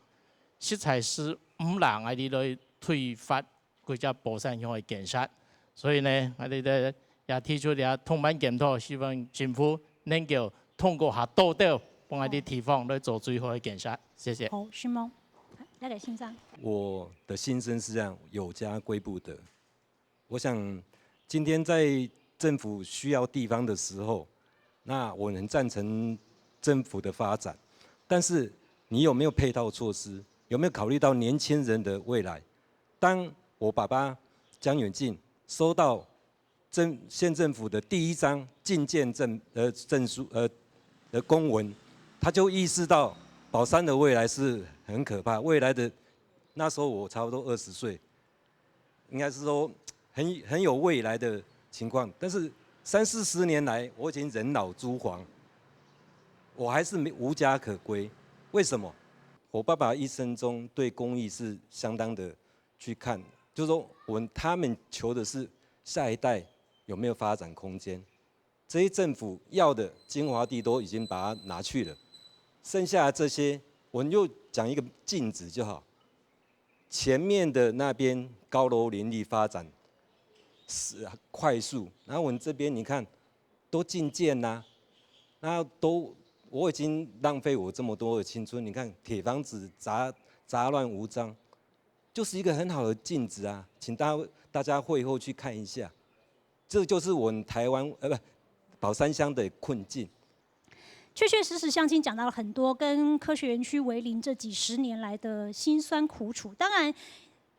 实在是唔能喺呢嚟推发国家宝山乡的建设。所以呢，我哋也提出了通盘检讨，希望政府能够通过下多啲，帮我哋地方来做最好的建设。谢谢。好，徐梦，了解心脏。我的心声是这样，有家归不得。我想，今天在政府需要地方的时候，那我很赞成政府的发展，但是你有没有配套措施？有没有考虑到年轻人的未来？当我爸爸江远进收到县政府的第1张进建证书的公文，他就意识到宝山的未来是很可怕。未来的那时候我差不多20岁，应该是说。很有未来的情况，但是30、40年来，我已经人老珠黄，我还是无家可归。为什么？我爸爸一生中对公益是相当的去看，就是说他们求的是下一代有没有发展空间。这些政府要的精华地都已经把它拿去了，剩下的这些，我们就讲一个镜子就好。前面的那边高楼林立发展。是快速，然后我们这边你看，都进建呐，那我已经浪费我这么多的青春。你看铁房子杂乱无章，就是一个很好的镜子啊，请大家会后去看一下，这就是我们台湾宝山乡的困境。确确实实，乡亲讲到了很多跟科学园区为邻这几10年来的辛酸苦楚，当然。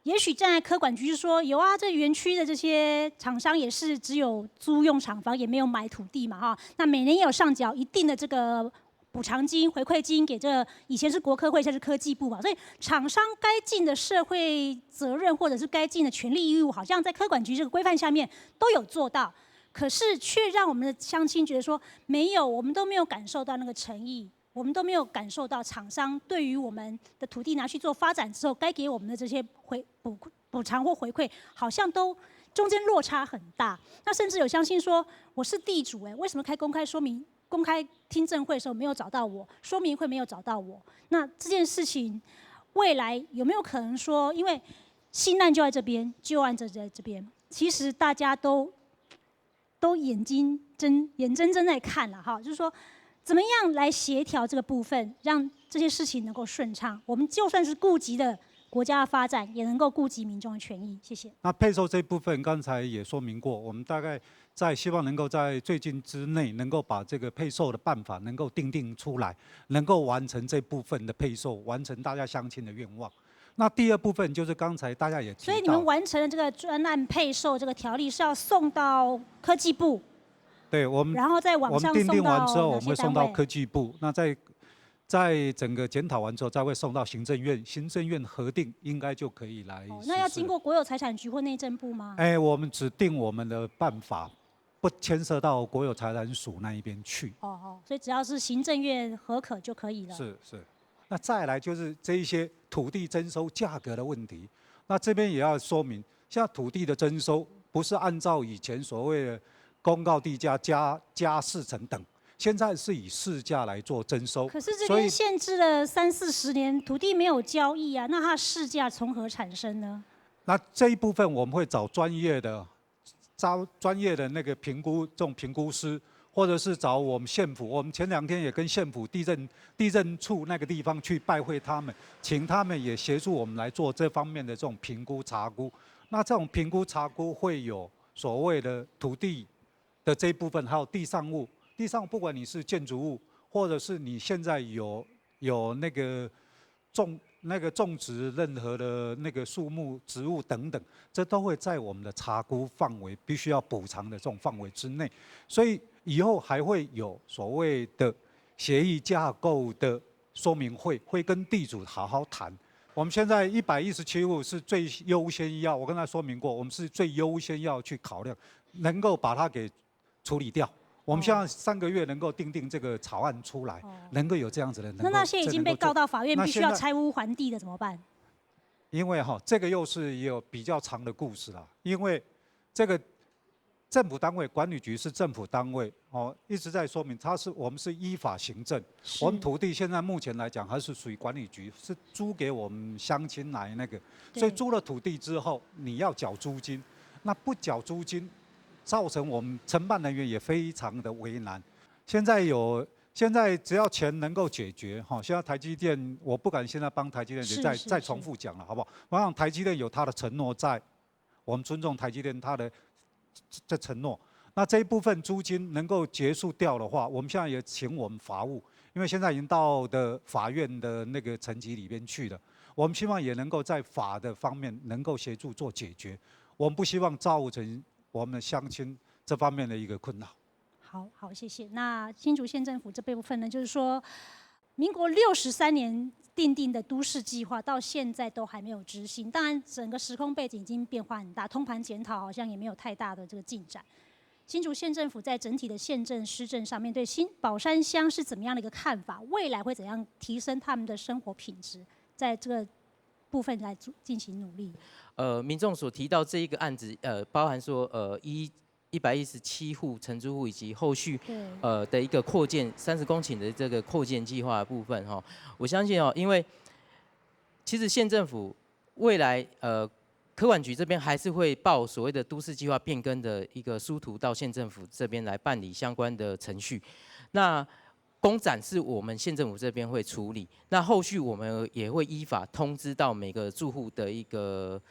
也许站在科管局就说有啊，这园区的这些厂商也是只有租用厂房，也没有买土地嘛哈。那每年也有上缴一定的这个补偿金、回馈金给这以前是国科会，现在是科技部嘛，所以厂商该尽的社会责任或者是该尽的权利义务，好像在科管局这个规范下面都有做到，可是却让我们的乡亲觉得说没有，我们都没有感受到那个诚意。我们都没有感受到厂商对于我们的土地拿去做发展之后，该给我们的这些补偿或回馈，好像都中间落差很大。那甚至有乡亲说，我是地主为什么开公开说明、公开听证会的时候没有找到我，说明会没有找到我？那这件事情未来有没有可能说，因为新案就在这边，旧案就在这边，其实大家都眼睁睁在看了哈，就是说。怎么样来协调这个部分，让这些事情能够顺畅？我们就算是顾及的国家的发展，也能够顾及民众的权益。谢谢。那配售这部分，刚才也说明过，我们大概希望能够在最近之内，能够把这个配售的办法能够定出来，能够完成这部分的配售，完成大家乡亲的愿望。那第二部分就是刚才大家也提到，所以你们完成了这个专案配售这个条例，是要送到科技部。对我们，然后在网上订定完之后，我们会送到科技部。那在整个检讨完之后，再会送到行政院，行政院核定，应该就可以来。那要经过国有财产局或内政部吗？我们只定我们的办法，不牵涉到国有财产署那一边去。所以只要是行政院核可就可以了。是。那再来就是这一些土地征收价格的问题。那这边也要说明，像土地的征收不是按照以前所谓的公告地价加4成等，现在是以市价来做征收。可是这边限制了30-40年，土地没有交易啊，那它市价从何产生呢？那这一部分我们会找专业的那个评估，这种评估师，或者是找我们县府。我们前2天也跟县府地震处那个地方去拜会他们，请他们也协助我们来做这方面的这种评估查估。那这种评估查估会有所谓的土地的这一部分，还有地上物。地上不管你是建筑物，或者是你现在有那个种植任何的那个树木、植物等等，这都会在我们的查估范围必须要补偿的这种范围之内。所以以后还会有所谓的协议架构的说明会，会跟地主好好谈。我们现在117户是最优先要，我跟他说明过，我们是最优先要去考量，能够把它给处理掉。我们希望3个月能够定这个草案出来，能够有这样子的。那些已经被告到法院，必须要拆屋还地的怎么办？因为这个又是也有比较长的故事啦。因为这个政府单位管理局是政府单位一直在说明，我们是依法行政。我们土地现在目前来讲还是属于管理局，是租给我们乡亲来那个，所以租了土地之后你要缴租金，那不缴租金，造成我们承办人员也非常的为难。现在只要钱能够解决现在台积电，我不敢现在帮台积电再重复讲了，好不好？我想台积电有它的承诺在，我们尊重台积电它的这承诺。那这一部分租金能够结束掉的话，我们现在也请我们法务，因为现在已经到的法院的那个层级里边去了，我们希望也能够在法的方面能够协助做解决。我们不希望造成我们乡亲这方面的一个困扰。好，谢谢。那新竹县政府这部分呢，就是说，民国63年订定的都市计划到现在都还没有执行。当然，整个时空背景已经变化很大，通盘检讨好像也没有太大的这个进展。新竹县政府在整体的县政施政上面对宝山乡是怎么样的一个看法？未来会怎样提升他们的生活品质？在这个部分来进行努力。民众所提到这一个案子，包含说117户承租户以及后续的一个扩建30公顷的这个扩建计划的部分我相信因为其实县政府未来科管局这边还是会报所谓的都市计划变更的一个书图到县政府这边来办理相关的程序。那公展是我们县政府这边会处理，那后续我们也会依法通知到每个住户的一个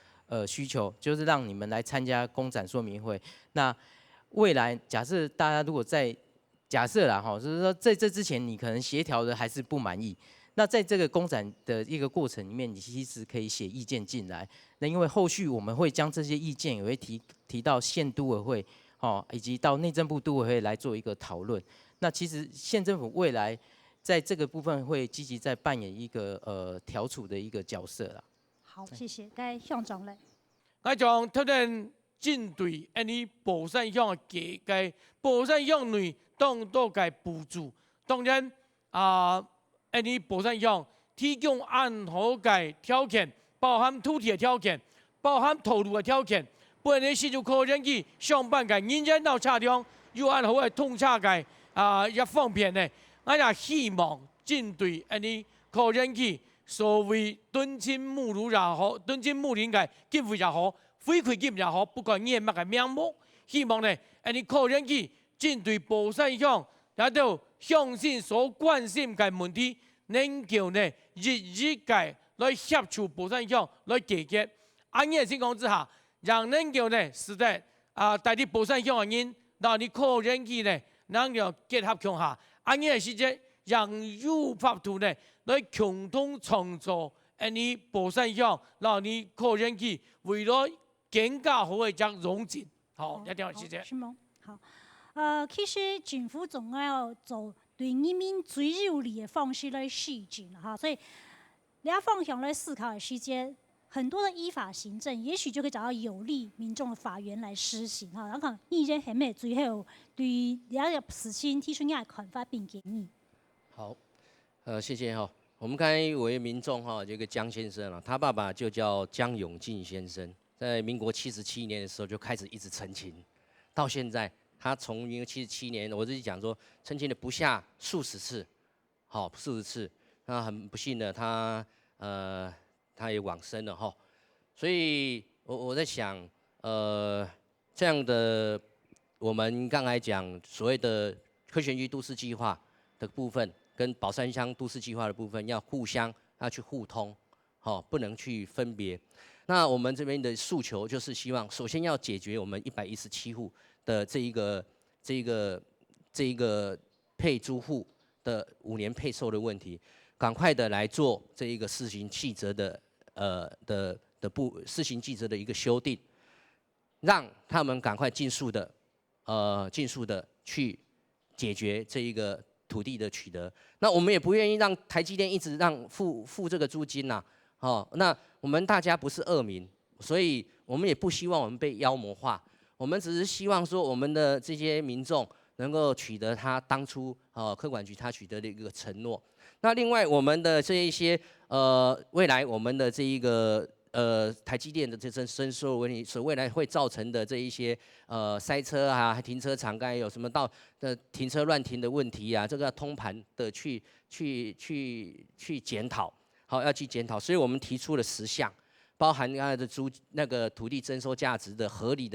需求，就是让你们来参加公展说明会。那未来假设大家如果假设啦就是说在这之前你可能协调的还是不满意，那在这个公展的一个过程里面，你其实可以写意见进来。那因为后续我们会将这些意见也会提到县都委会以及到内政部都委会来做一个讨论。那其实县政府未来在这个部分会积极在扮演一个调处的一个角色啦。好，谢谢。该乡长嘞。我从特定针对宝山乡的价格，宝山乡内当多个补助，当然宝山乡提供按好个条件，包含土地的条件，包含投入的条件，本年新竹科人机上班个人人到车中，又按好个通车个也方便呢。我也希望针对科人机所谓敦亲睦邻也好，敦亲睦邻个机会也好，回馈金也好，不管你乜个名目，希望呢科人机针对宝山乡也都乡亲所关心嘅问题，能夠呢日嘅來協助寶山鄉來解決。安嘅情況之下，讓能夠呢使得大啲寶山鄉嘅人，讓你科人機呢能夠結合強下。安嘅時節，讓有法度呢來共同創造寶山鄉，讓你科人機為咗更加好嘅一個融景。好，一定要謝謝。是嗎？好。其實政府總要做對人民最有利的方式來施政哈，所以你要方向來思考的時間，很多的依法行政，也許就可以找到有利民眾的法源來施行哈。然後意見係咩？最後對你要事情提出你嘅看法並建議。好，謝謝哈。我们刚才有位民众哈，这个江先生啊，他爸爸就叫江永进先生，在民国77年的时候就开始一直陈情，到现在他从民国77年，我自己讲说陈情了不下数十次，好数十次，那很不幸的他也往生了哈，所以我在想这样的我们刚才讲所谓的科学园区都市计划的部分。跟宝山乡都市计划的部分要去互通，不能去分别。那我们这边的诉求就是希望，首先要解决我们117户的这一个配租户的5年配售的问题，赶快的来做这一个施行细则的施行细则的一个修订，让他们赶快尽速的去解决这一个土地的取得。那我们也不愿意让台积电一直付这个租金呐，那我们大家不是恶民，所以我们也不希望我们被妖魔化，我们只是希望说我们的这些民众能够取得他当初科管局他取得的一个承诺。那另外我们的这一些未来我们的这一个台积电的这征收问题，所未来会造成的这一些塞车啊，停车场该有什么停车乱停的问题啊，这个要通盘的去检讨，要去检讨。所以我们提出了10项，包含刚才的那个土地征收价值的合理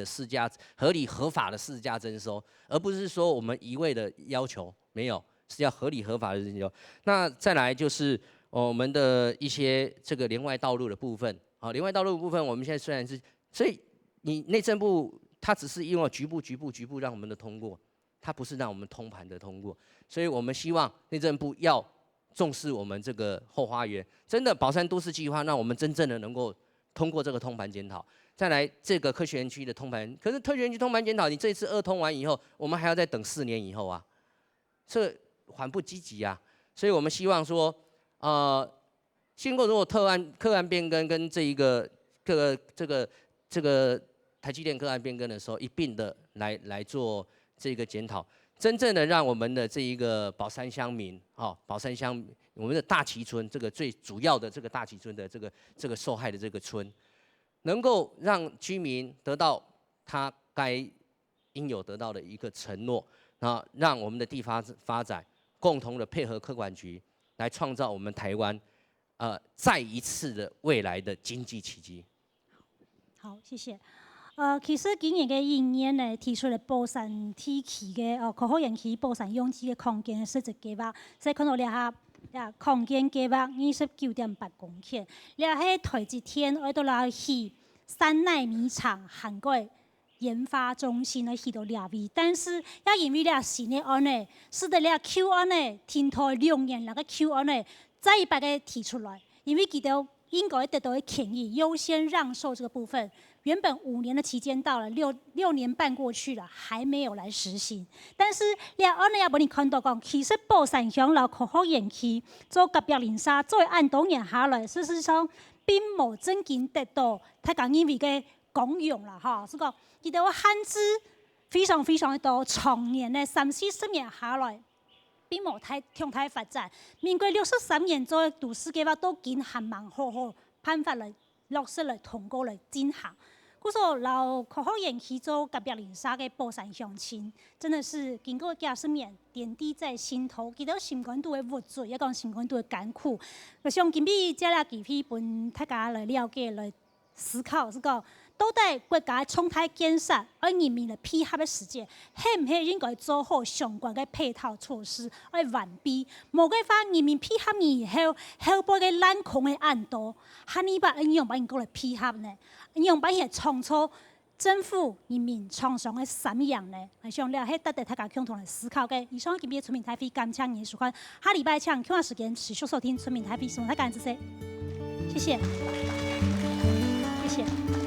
合法的市价征收，而不是说我们一味的要求，没有，是要合理合法的征收。那再来就是我们的一些这个连外道路的部分。连外道路的部分，我们现在虽然是，所以你内政部它只是因为局部让我们的通过，它不是让我们通盘的通过，所以我们希望内政部要重视我们这个后花园，真的宝山都市计划，让我们真正的能够通过这个通盘检讨。再来这个科学园区的通盘，可是科学园区通盘检讨，你这一次2通完以后，我们还要再等4年以后啊，这缓不积极啊，所以我们希望说，经过如果个案变更跟这个台积电个案变更的时候，一并的来做这个检讨，真正的让我们的这一个宝山乡民，宝山乡我们的大旗村这个最主要的这个大旗村的这个受害的这个村，能够让居民得到他该应有得到的一个承诺，让我们的地发展共同的配合科管局来创造我们台湾。再一次的未来的经济奇迹。好，谢谢。其实今年的1年呢，提出了宝山地区的科学园区、宝山用地的空间的设置计划，所以看到空间计划29.8公顷，喺台积电我都来起3奈米厂，韩国研发中心的起到2位，但是也因为新的案呢，使得Q案呢，停台2年那个Q案呢。再一把它提出来，因为记得应该得到的权益优先让售这个部分，原本5年的期间到了，6年半过去了，还没有来实行。但是我呢也帮你看到讲，其实宝山乡老科学园区做903作为按多年下来，事实上并冇真正得到太讲因为嘅功用啦，是讲记得我限制非常的多，长年呢30-40年下来。并冇向太发展，民国63年做嘅都市计划都經還蠻好辦法嚟落實嚟通過嚟進行。故說老科學園區做903嘅寶山鄉親，真的是經過幾十年點滴在心頭，記得新冠度嘅無助，也講新冠度嘅艱苦。我想今日這兩幾篇本大家來了解來思考，是講。到底國家重大建設，而人民的配合的時間，係唔係應該做好相關的配套措施來完備？無嘅話，人民配合以後，後輩嘅爛空嘅案多，嚇你把應用把人過來配合呢？應用把嘢創造政府人民創上嘅什麼樣呢？係想了係得大家共同來思考嘅。以上今日村民台費感謝您收看，下禮拜請共樣時間持續收聽村民台費，希望大家支持，謝謝，謝謝。